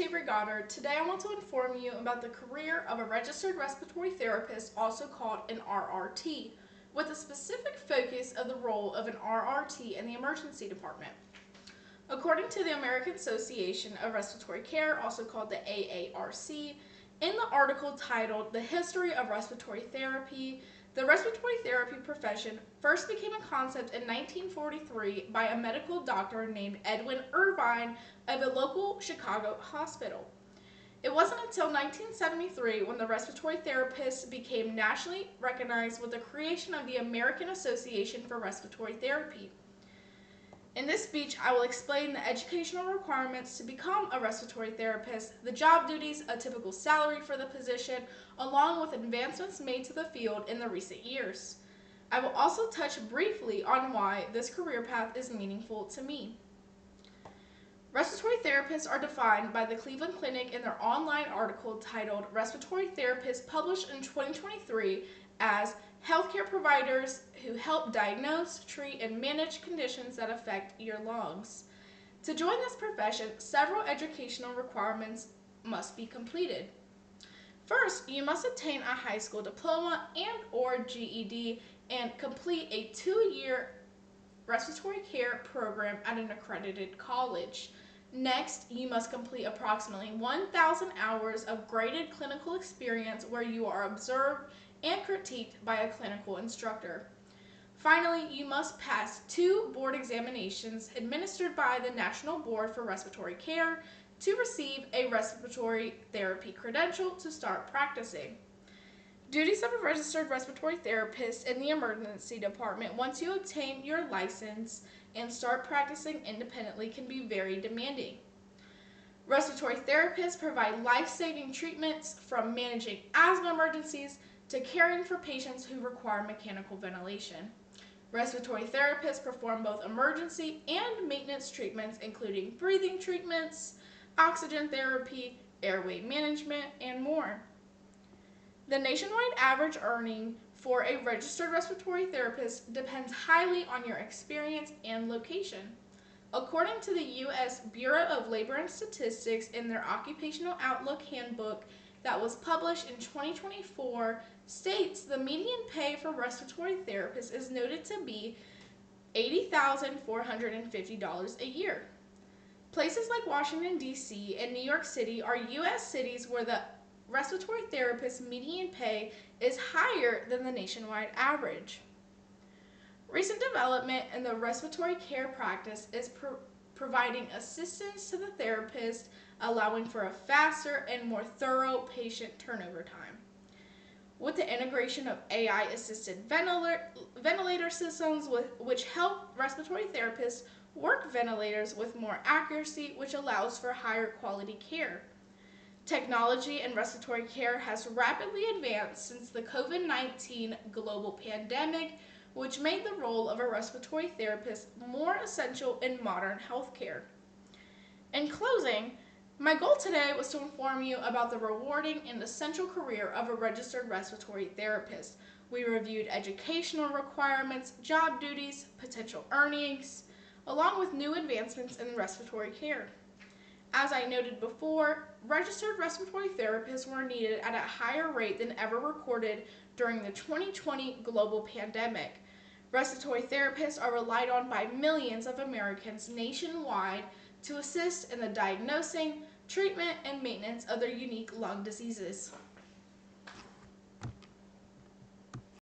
Taver Goddard. Today I want to inform you about the career of a registered respiratory therapist, also called an RRT, with a specific focus of the role of an RRT in the emergency department. According to the American Association of Respiratory Care, also called the AARC, in the article titled "The History of Respiratory Therapy," the respiratory therapy profession first became a concept in 1943 by a medical doctor named Edwin Irvine of a local Chicago hospital. It wasn't until 1973 when the respiratory therapists became nationally recognized with the creation of the American Association for Respiratory Therapy. In this speech, I will explain the educational requirements to become a respiratory therapist, the job duties, a typical salary for the position, along with advancements made to the field in the recent years. I will also touch briefly on why this career path is meaningful to me. Respiratory therapists are defined by the Cleveland Clinic in their online article titled "Respiratory Therapists," published in 2023, as healthcare providers who help diagnose, treat, and manage conditions that affect your lungs. To join this profession, several educational requirements must be completed. First, you must obtain a high school diploma and/or GED and complete a 2-year respiratory care program at an accredited college. Next, you must complete approximately 1,000 hours of graded clinical experience where you are observed and critiqued by a clinical instructor. Finally, you must pass 2 board examinations administered by the National Board for Respiratory Care to receive a respiratory therapy credential to start practicing. Duties of a registered respiratory therapist in the emergency department once you obtain your license and start practicing independently can be very demanding. Respiratory therapists provide life-saving treatments, from managing asthma emergencies to caring for patients who require mechanical ventilation. Respiratory therapists perform both emergency and maintenance treatments, including breathing treatments, oxygen therapy, airway management, and more. The nationwide average earning for a registered respiratory therapist depends highly on your experience and location. According to the U.S. Bureau of Labor and Statistics in their Occupational Outlook Handbook that was published in 2024, states the median pay for respiratory therapists is noted to be $80,450 a year. Places like Washington, D.C. and New York City are U.S. cities where the respiratory therapist median pay is higher than the nationwide average. Recent development in the respiratory care practice is providing assistance to the therapist, allowing for a faster and more thorough patient turnover time. With the integration of AI-assisted ventilator systems which help respiratory therapists work ventilators with more accuracy, which allows for higher quality care. Technology in respiratory care has rapidly advanced since the COVID-19 global pandemic, which made the role of a respiratory therapist more essential in modern healthcare. In closing, my goal today was to inform you about the rewarding and essential career of a registered respiratory therapist. We reviewed educational requirements, job duties, potential earnings, along with new advancements in respiratory care. As I noted before, registered respiratory therapists were needed at a higher rate than ever recorded during the 2020 global pandemic. Respiratory therapists are relied on by millions of Americans nationwide to assist in the diagnosing, treatment, and maintenance of their unique lung diseases.